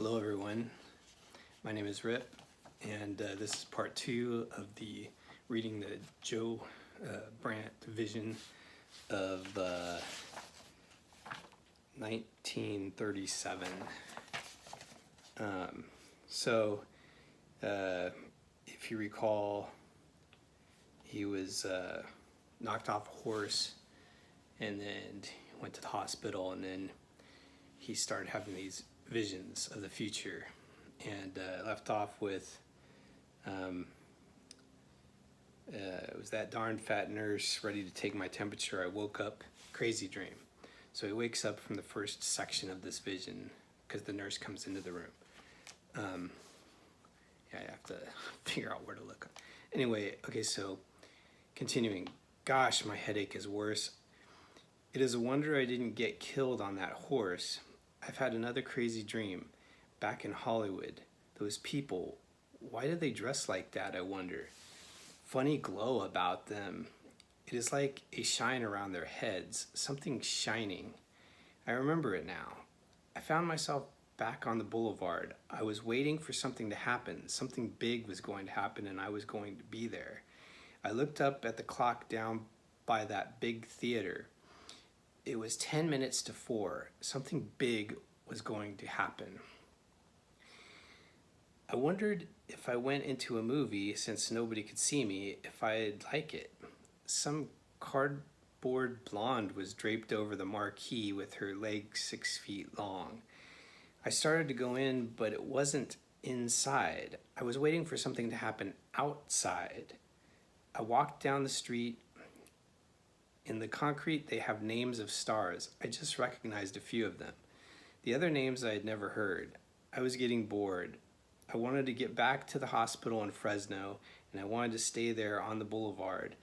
Hello everyone, my name is Rip, and this is part 2 of the reading the Joe Brandt Vision of 1937. If you recall, he was knocked off a horse and then went to the hospital, and then he started having these visions of the future, and left off with it was that darn fat nurse ready to take my temperature. I woke up, crazy dream. So he wakes up from the first section of this vision because the nurse comes into the room. Yeah, I have to figure out where to look. Anyway, okay, so continuing. Gosh, my headache is worse. It is a wonder I didn't get killed on that horse. I've had another crazy dream. Back in Hollywood, those people, why do they dress like that, I wonder? Funny glow about them. It is like a shine around their heads, something shining. I remember it now. I found myself back on the boulevard. I was waiting for something to happen. Something big was going to happen, and I was going to be there. I looked up at the clock down by that big theater. It was 10 minutes to 4. Something big was going to happen. I wondered if I went into a movie, since nobody could see me, if I'd like it. Some cardboard blonde was draped over the marquee with her legs 6 feet long. I started to go in, but it wasn't inside. I was waiting for something to happen outside. I walked down the street. In the concrete, they have names of stars. I just recognized a few of them. The other names I had never heard. I was getting bored. I wanted to get back to the hospital in Fresno, and I wanted to stay there on the boulevard,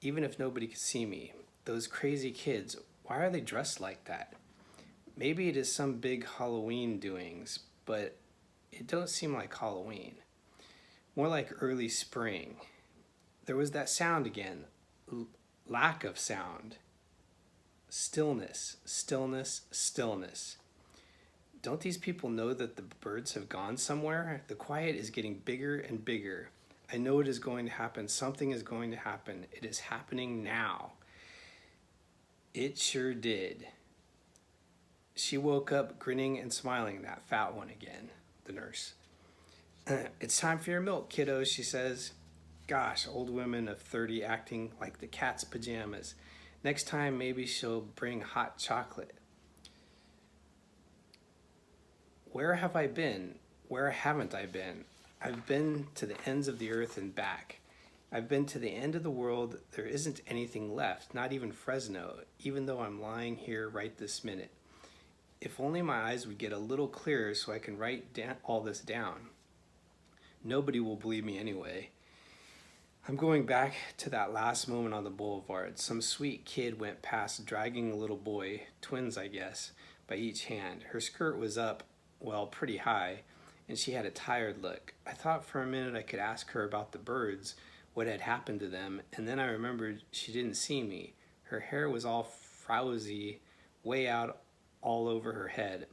even if nobody could see me. Those crazy kids, why are they dressed like that? Maybe it is some big Halloween doings, but it don't seem like Halloween. More like early spring. There was that sound again. Lack of sound. Stillness, stillness, stillness. Don't these people know that the birds have gone somewhere? The quiet is getting bigger and bigger. I know it is going to happen. Something is going to happen. It is happening now. It sure did. She woke up grinning and smiling, that fat one again, the nurse. It's time for your milk, kiddos, she says. Gosh, old women of 30 acting like the cat's pajamas. Next time, maybe she'll bring hot chocolate. Where have I been? Where haven't I been? I've been to the ends of the earth and back. I've been to the end of the world. There isn't anything left, not even Fresno, even though I'm lying here right this minute. If only my eyes would get a little clearer so I can write all this down. Nobody will believe me anyway. I'm going back to that last moment on the boulevard. Some sweet kid went past dragging a little boy, twins I guess, by each hand. Her skirt was up, well, pretty high, and she had a tired look. I thought for a minute I could ask her about the birds, what had happened to them, and then I remembered she didn't see me. Her hair was all frowsy, way out all over her head.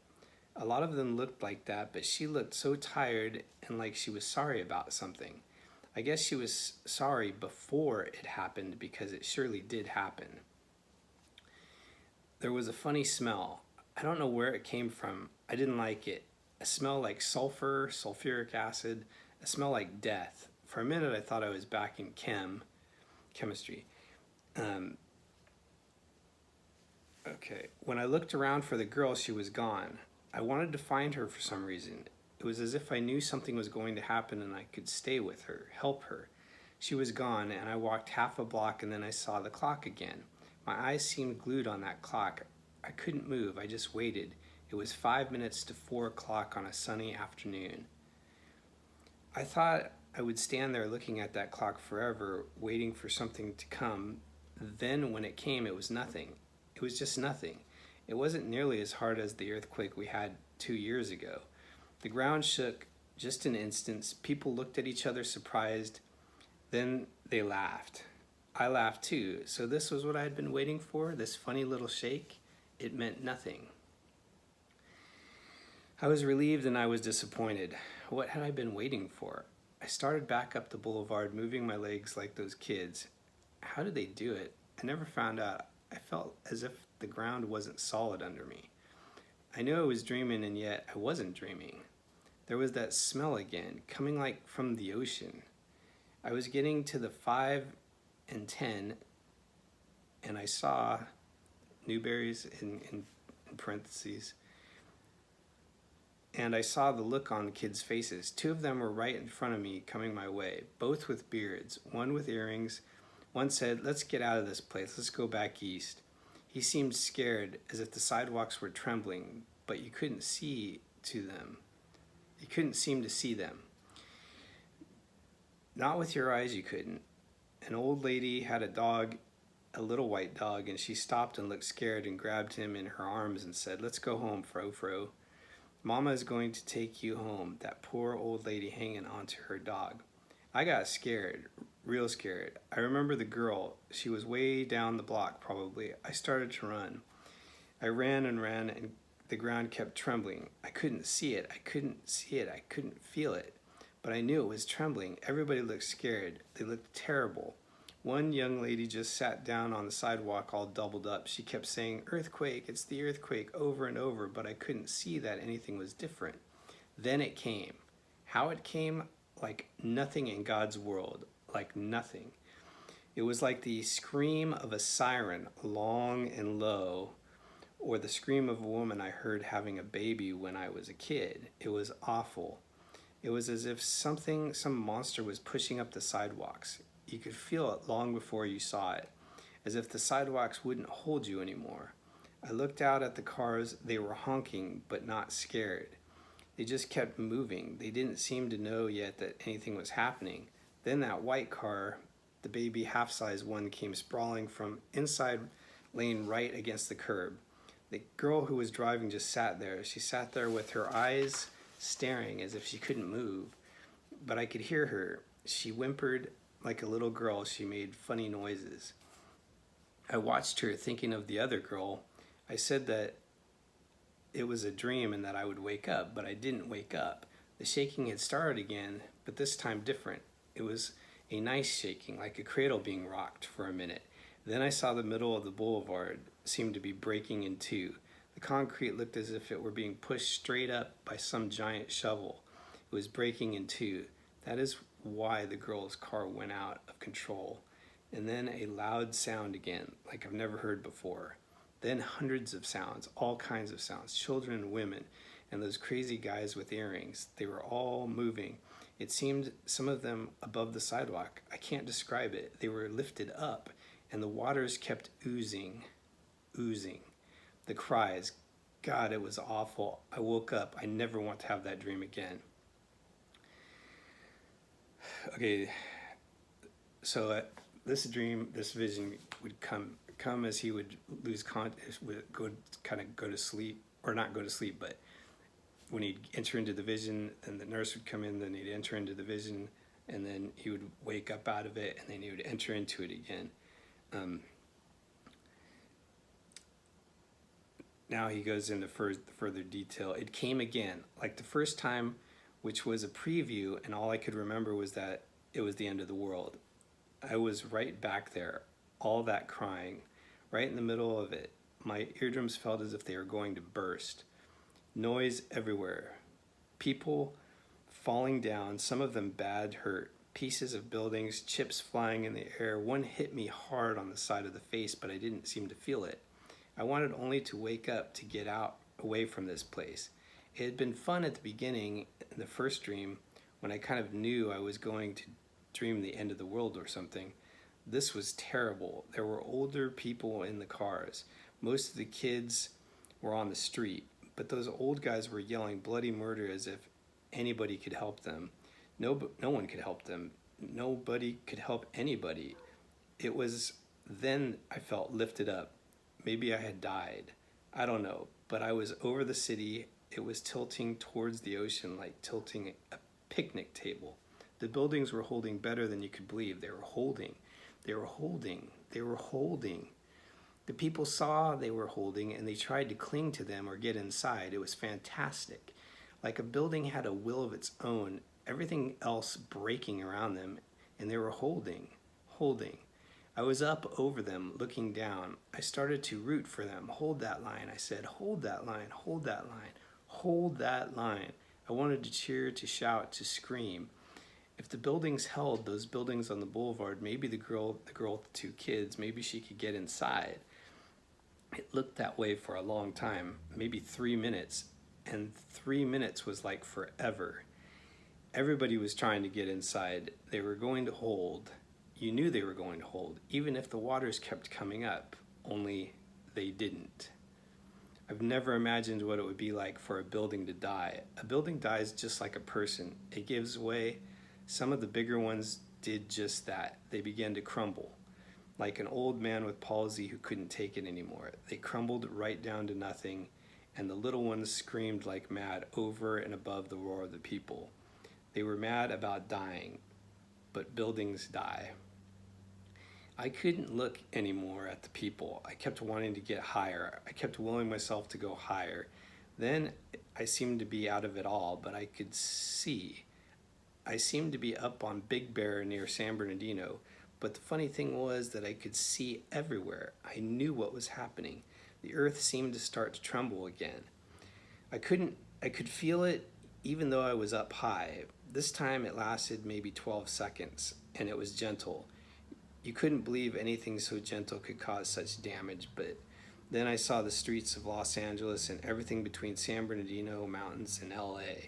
A lot of them looked like that, but she looked so tired and like she was sorry about something. I guess she was sorry before it happened because it surely did happen. There was a funny smell. I don't know where it came from. I didn't like it. A smell like sulfur, sulfuric acid, a smell like death. For a minute I thought I was back in chemistry. Okay, when I looked around for the girl, she was gone. I wanted to find her for some reason. It was as if I knew something was going to happen and I could stay with her, help her. She was gone, and I walked half a block and then I saw the clock again. My eyes seemed glued on that clock. I couldn't move, I just waited. It was 5 minutes to 4 o'clock on a sunny afternoon. I thought I would stand there looking at that clock forever, waiting for something to come. Then when it came, it was nothing. It was just nothing. It wasn't nearly as hard as the earthquake we had 2 years ago. The ground shook just an instant. People looked at each other surprised. Then they laughed. I laughed too. So this was what I had been waiting for, this funny little shake. It meant nothing. I was relieved and I was disappointed. What had I been waiting for? I started back up the boulevard, moving my legs like those kids. How did they do it? I never found out. I felt as if the ground wasn't solid under me. I knew I was dreaming, and yet I wasn't dreaming. There was that smell again, coming like from the ocean. I was getting to the 5 and 10, and I saw Newberries in parentheses. And I saw the look on the kids' faces. 2 of them were right in front of me, coming my way, both with beards, one with earrings. One said, "Let's get out of this place. Let's go back east." He seemed scared, as if the sidewalks were trembling, but you couldn't see to them. You couldn't seem to see them. Not with your eyes, you couldn't. An old lady had a dog, a little white dog, and she stopped and looked scared and grabbed him in her arms and said, "Let's go home, Fro. Mama is going to take you home," that poor old lady hanging onto her dog. I got scared, real scared. I remember the girl. She was way down the block, probably. I started to run. I ran, and the ground kept trembling. I couldn't see it. I couldn't feel it. But I knew it was trembling. Everybody looked scared. They looked terrible. One young lady just sat down on the sidewalk all doubled up. She kept saying, "Earthquake, it's the earthquake," over and over, but I couldn't see that anything was different. Then it came. How it came, like nothing in God's world, like nothing. It was like the scream of a siren, long and low, or the scream of a woman I heard having a baby when I was a kid. It was awful. It was as if some monster was pushing up the sidewalks. You could feel it long before you saw it, as if the sidewalks wouldn't hold you anymore. I looked out at the cars. They were honking, but not scared. They just kept moving. They didn't seem to know yet that anything was happening. Then that white car, the baby half-size one, came sprawling from inside lane right against the curb. The girl who was driving just sat there. She sat there with her eyes staring as if she couldn't move. But I could hear her. She whimpered like a little girl. She made funny noises. I watched her, thinking of the other girl. I said that it was a dream and that I would wake up, but I didn't wake up. The shaking had started again, but this time different. It was a nice shaking, like a cradle being rocked for a minute. Then I saw the middle of the boulevard seemed to be breaking in two. The concrete looked as if it were being pushed straight up by some giant shovel. It was breaking in two. That is why the girl's car went out of control. And then a loud sound again, like I've never heard before. Then hundreds of sounds, all kinds of sounds, children and women, and those crazy guys with earrings. They were all moving. It seemed some of them above the sidewalk. I can't describe it. They were lifted up, and the waters kept oozing. The cries, God, it was awful. I woke up. I never want to have that dream again. Okay, so this vision would come as he would lose consciousness, would go to sleep, or not go to sleep, but when he'd enter into the vision, then the nurse would come in, then he'd enter into the vision, and then he would wake up out of it, and then he would enter into it again. Now he goes into further detail. It came again, like the first time, which was a preview, and all I could remember was that it was the end of the world. I was right back there, all that crying, right in the middle of it. My eardrums felt as if they were going to burst. Noise everywhere. People falling down, some of them bad hurt. Pieces of buildings, chips flying in the air. One hit me hard on the side of the face, but I didn't seem to feel it. I wanted only to wake up, to get out, away from this place. It had been fun at the beginning, in the first dream, when I kind of knew I was going to dream the end of the world or something. This was terrible. There were older people in the cars. Most of the kids were on the street, but those old guys were yelling bloody murder as if anybody could help them. No one could help them. Nobody could help anybody. It was then I felt lifted up. Maybe I had died. I don't know, but I was over the city. It was tilting towards the ocean, like tilting a picnic table. The buildings were holding better than you could believe. They were holding. The people saw they were holding and they tried to cling to them or get inside. It was fantastic. Like a building had a will of its own, everything else breaking around them, and they were holding. I was up over them, looking down. I started to root for them. Hold that line, I said. Hold that line, hold that line, hold that line. I wanted to cheer, to shout, to scream. If the buildings held, those buildings on the boulevard, maybe the girl with the two kids, maybe she could get inside. It looked that way for a long time, maybe 3 minutes, and 3 minutes was like forever. Everybody was trying to get inside. They were going to hold. You knew they were going to hold, even if the waters kept coming up, only they didn't. I've never imagined what it would be like for a building to die. A building dies just like a person. It gives way. Some of the bigger ones did just that. They began to crumble, like an old man with palsy who couldn't take it anymore. They crumbled right down to nothing, and the little ones screamed like mad over and above the roar of the people. They were mad about dying, but buildings die. I couldn't look anymore at the people. I kept wanting to get higher. I kept willing myself to go higher. Then I seemed to be out of it all, but I could see. I seemed to be up on Big Bear near San Bernardino, but the funny thing was that I could see everywhere. I knew what was happening. The earth seemed to start to tremble again. I could feel it even though I was up high. This time it lasted maybe 12 seconds, and it was gentle. You couldn't believe anything so gentle could cause such damage, but then I saw the streets of Los Angeles and everything between San Bernardino mountains and LA.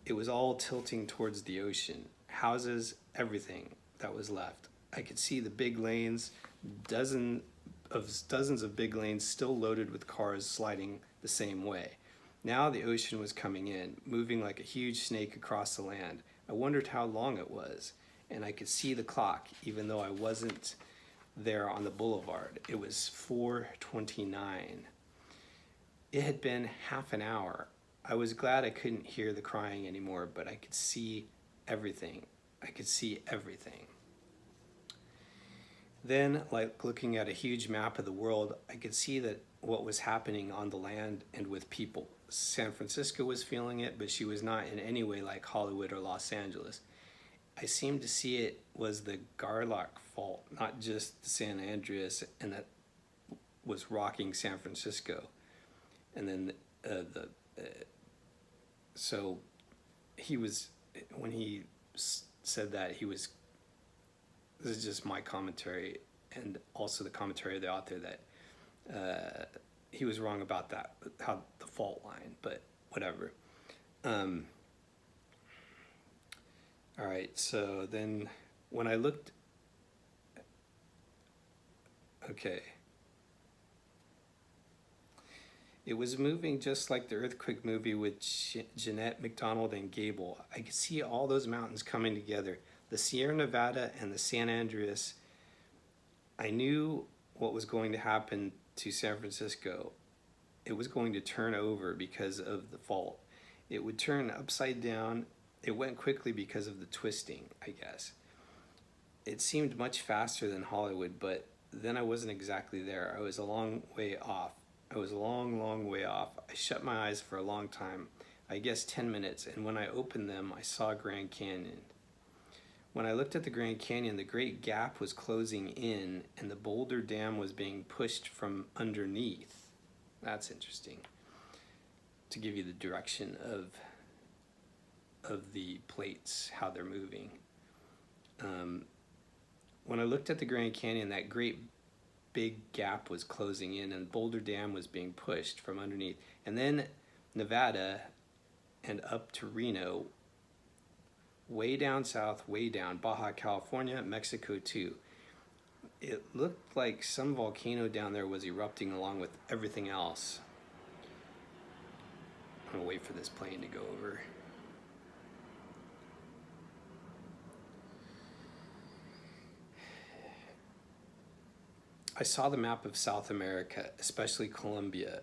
It was all tilting towards the ocean. Houses, everything that was left. I could see the big lanes, dozens of big lanes still loaded with cars sliding the same way. Now the ocean was coming in, moving like a huge snake across the land. I wondered how long it was, and I could see the clock, even though I wasn't there on the boulevard. It was 4:29. It had been half an hour. I was glad I couldn't hear the crying anymore, but I could see everything. I could see everything. Then, like looking at a huge map of the world, I could see that what was happening on the land and with people. San Francisco was feeling it, but she was not in any way like Hollywood or Los Angeles. I seemed to see it was the Garlock fault, not just the San Andreas, and that was rocking San Francisco. And then so he was, when he said that, he was, this is just my commentary and also the commentary of the author, that he was wrong about that, how the fault line, but whatever. All right, so then when I looked, okay. It was moving just like the earthquake movie with Jeanette MacDonald and Gable. I could see all those mountains coming together. The Sierra Nevada and the San Andreas. I knew what was going to happen to San Francisco. It was going to turn over because of the fault. It would turn upside down. It went quickly because of the twisting, I guess. It seemed much faster than Hollywood, but then I wasn't exactly there. I was a long way off. I was a long, long way off. I shut my eyes for a long time, I guess 10 minutes, and when I opened them, I saw Grand Canyon. When I looked at the Grand Canyon, the Great Gap was closing in, and the Boulder Dam was being pushed from underneath. That's interesting, to give you the direction of the plates, how they're moving. When I looked at the Grand Canyon, that great big gap was closing in and Boulder Dam was being pushed from underneath. And then Nevada and up to Reno, way down south, way down, Baja California, Mexico too. It looked like some volcano down there was erupting along with everything else. I'm gonna wait for this plane to go over. I saw the map of South America, especially Colombia,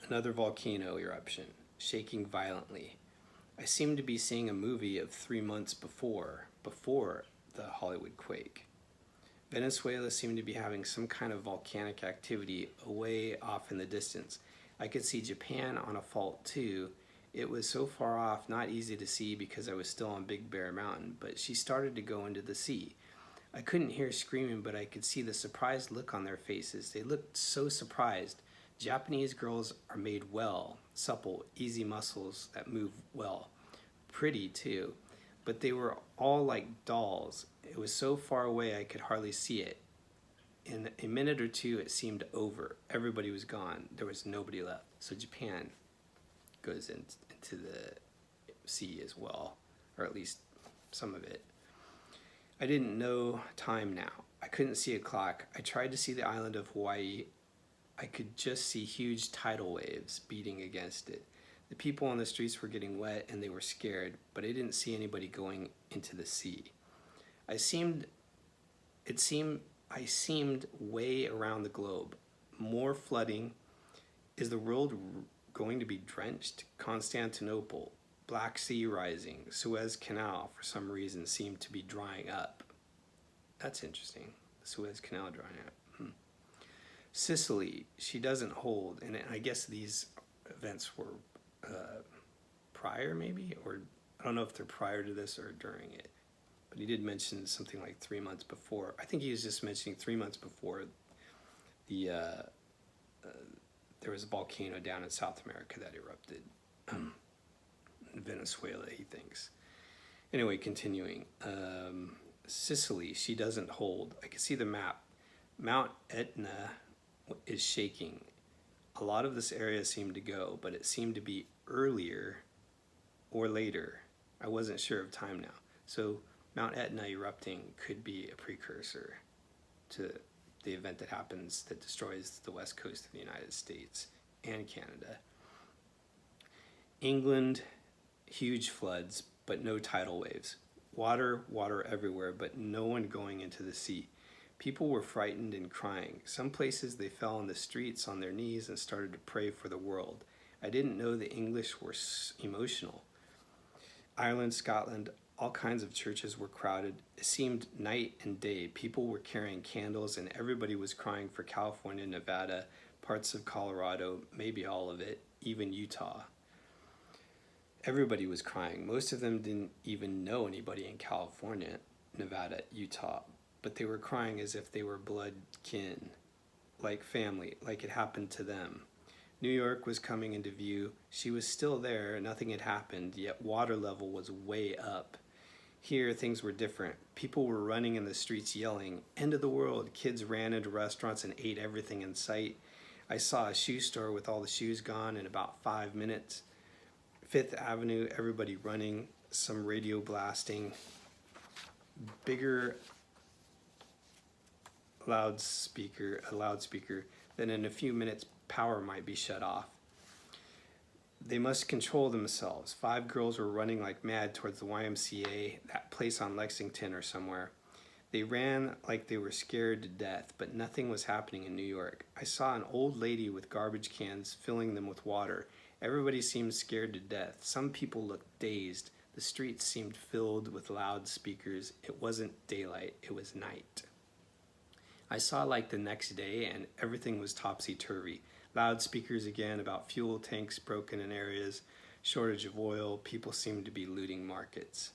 another volcano eruption, shaking violently. I seemed to be seeing a movie of 3 months before the Hollywood quake. Venezuela seemed to be having some kind of volcanic activity away off in the distance. I could see Japan on a fault too. It was so far off, not easy to see because I was still on Big Bear Mountain, but she started to go into the sea. I couldn't hear screaming, but I could see the surprised look on their faces. They looked so surprised. Japanese girls are made well, supple, easy muscles that move well. Pretty too, but they were all like dolls. It was so far away I could hardly see it. In a minute or two, it seemed over. Everybody was gone. There was nobody left. So Japan goes into the sea as well, or at least some of it. I didn't know time now. I couldn't see a clock. I tried to see the island of Hawaii. I could just see huge tidal waves beating against it. The people on the streets were getting wet and they were scared, but I didn't see anybody going into the sea. I seemed way around the globe. More flooding. Is the world going to be drenched? Constantinople, Black Sea rising, Suez Canal for some reason seemed to be drying up. That's interesting. The Suez Canal drying up. Sicily, she doesn't hold, and I guess these events were prior maybe, or I don't know if they're prior to this or during it, but he did mention something like 3 months before. I think he was just mentioning 3 months before there was a volcano down in South America that erupted. In Venezuela, he thinks. Anyway, continuing. Sicily, she doesn't hold. I can see the map. Mount Etna is shaking. A lot of this area seemed to go, but it seemed to be earlier or later. I wasn't sure of time now. So Mount Etna erupting could be a precursor to the event that happens that destroys the west coast of the United States and Canada. England, huge floods, but no tidal waves. Water everywhere, but no one going into the sea. People were frightened and crying. Some places they fell on the streets on their knees and started to pray for the world. I didn't know the English were emotional. Ireland, Scotland, all kinds of churches were crowded. It seemed night and day. People were carrying candles and everybody was crying for California, Nevada, parts of Colorado, maybe all of it, even Utah. Everybody was crying. Most of them didn't even know anybody in California, Nevada, Utah, but they were crying as if they were blood kin, like family, like it happened to them. New York was coming into view. She was still there. Nothing had happened, yet water level was way up. Here, things were different. People were running in the streets yelling, "End of the world." Kids ran into restaurants and ate everything in sight. I saw a shoe store with all the shoes gone in about 5 minutes. Fifth Avenue, everybody running, some radio blasting, bigger a loudspeaker, then in a few minutes power might be shut off. They must control themselves. 5 girls were running like mad towards the YMCA, that place on Lexington or somewhere. They ran like they were scared to death, but nothing was happening in New York. I saw an old lady with garbage cans filling them with water. Everybody seemed scared to death. Some people looked dazed. The streets seemed filled with loudspeakers. It wasn't daylight, it was night. I saw like the next day and everything was topsy-turvy. Loudspeakers again about fuel tanks broken in areas, shortage of oil, people seemed to be looting markets.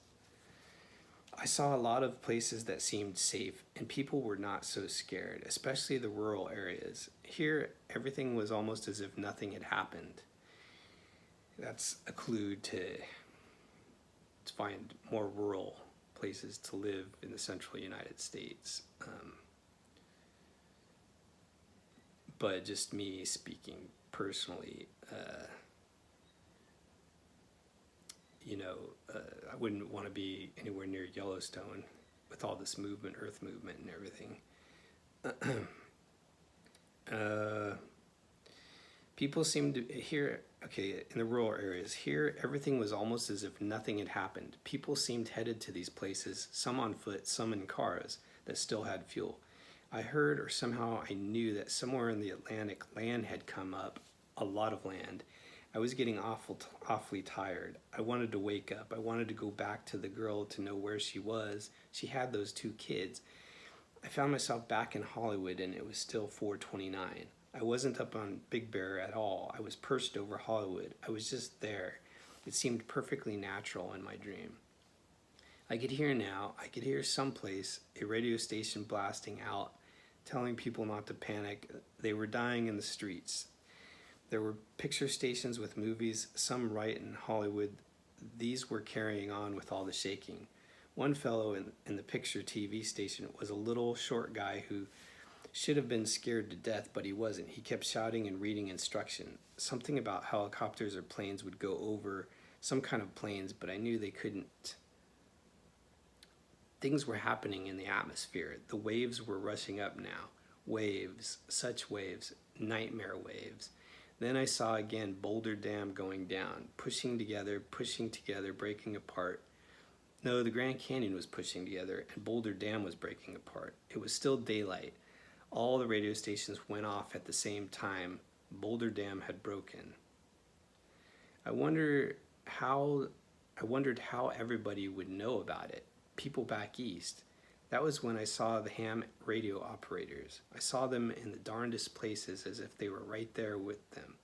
I saw a lot of places that seemed safe and people were not so scared, especially the rural areas. Here, everything was almost as if nothing had happened. That's a clue to find more rural places to live in the central United States. But just me speaking personally, I wouldn't want to be anywhere near Yellowstone with all this movement, earth movement and everything. People seem to here, in the rural areas, here everything was almost as if nothing had happened. People seemed headed to these places, some on foot, some in cars that still had fuel. I heard, or somehow I knew, that somewhere in the Atlantic land had come up, a lot of land. I was getting awfully tired. I wanted to wake up. I wanted to go back to the girl to know where she was. She had those 2 kids. I found myself back in Hollywood and it was still 4:29. I wasn't up on Big Bear at all. I was perched over Hollywood. I was just there. It seemed perfectly natural in my dream. I could hear someplace a radio station blasting out, telling people not to panic. They were dying in the streets. There were picture stations with movies, some right in Hollywood. These were carrying on with all the shaking. One fellow in the picture TV station was a little short guy who should have been scared to death, but he wasn't. He kept shouting and reading instruction. Something about helicopters or planes would go over, some kind of planes, but I knew they couldn't. Things were happening in the atmosphere. The waves were rushing up now. Waves, such waves, nightmare waves. Then I saw again Boulder Dam going down, pushing together, breaking apart. No, the Grand Canyon was pushing together and Boulder Dam was breaking apart. It was still daylight. All the radio stations went off at the same time. Boulder Dam had broken. I wondered how everybody would know about it. People back east. That was when I saw the ham radio operators. I saw them in the darndest places as if they were right there with them.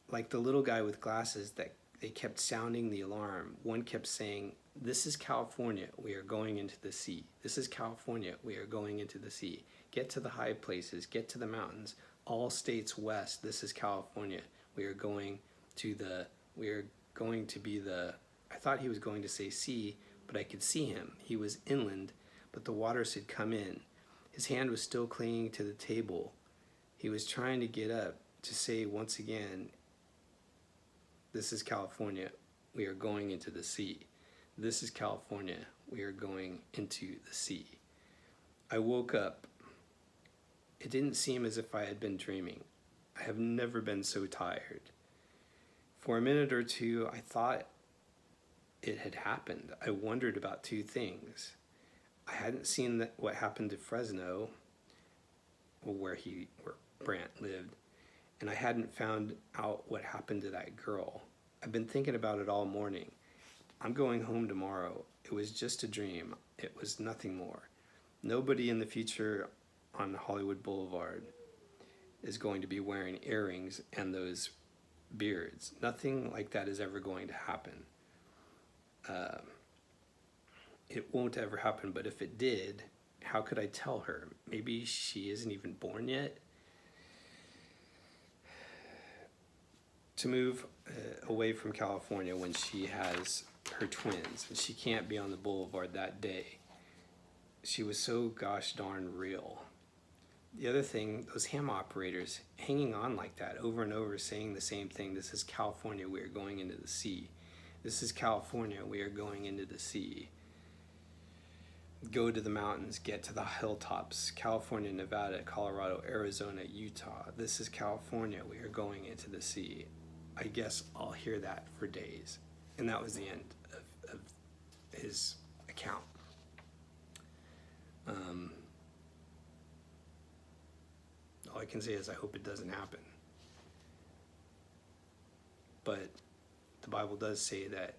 Like the little guy with glasses that they kept sounding the alarm. One kept saying, "This is California, we are going into the sea. This is California, we are going into the sea. Get to the high places, get to the mountains. All states west, this is California. We are going to be the," I thought he was going to say sea, but I could see him. He was inland, but the waters had come in. His hand was still clinging to the table. He was trying to get up to say once again, "This is California, we are going into the sea. This is California, we are going into the sea." I woke up. It didn't seem as if I had been dreaming. I have never been so tired. For a minute or two, I thought it had happened. I wondered about two things. I hadn't seen what happened to Fresno, where Brandt lived, and I hadn't found out what happened to that girl. I've been thinking about it all morning. I'm going home tomorrow. It was just a dream. It was nothing more. Nobody in the future on Hollywood Boulevard is going to be wearing earrings and those beards. Nothing like that is ever going to happen. It won't ever happen, but if it did, how could I tell her? Maybe she isn't even born yet. To move away from California when she has her twins and she can't be on the boulevard that day. She was so gosh darn real. The other thing, those ham operators hanging on like that over and over, saying the same thing. "This is California, we are going into the sea. This is California, we are going into the sea. Go to the mountains, get to the hilltops. California, Nevada, Colorado, Arizona, Utah. This is California, we are going into the sea." I guess I'll hear that for days. And that was the end of his account. All I can say is I hope it doesn't happen. But the Bible does say that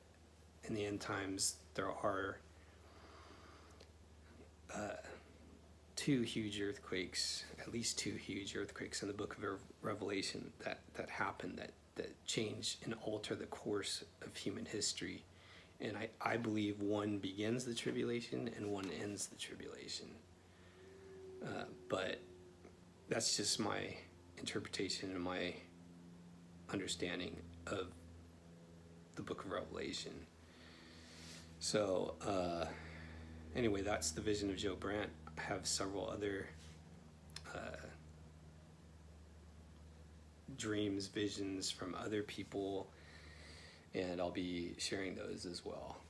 in the end times there are two huge earthquakes, at least two huge earthquakes in the book of Revelation that happen, that change and alter the course of human history. And I believe one begins the tribulation and one ends the tribulation. But that's just my interpretation and my understanding of the book of Revelation. So anyway, that's the Vision of Joe Brandt. I have several other dreams, visions from other people, and I'll be sharing those as well.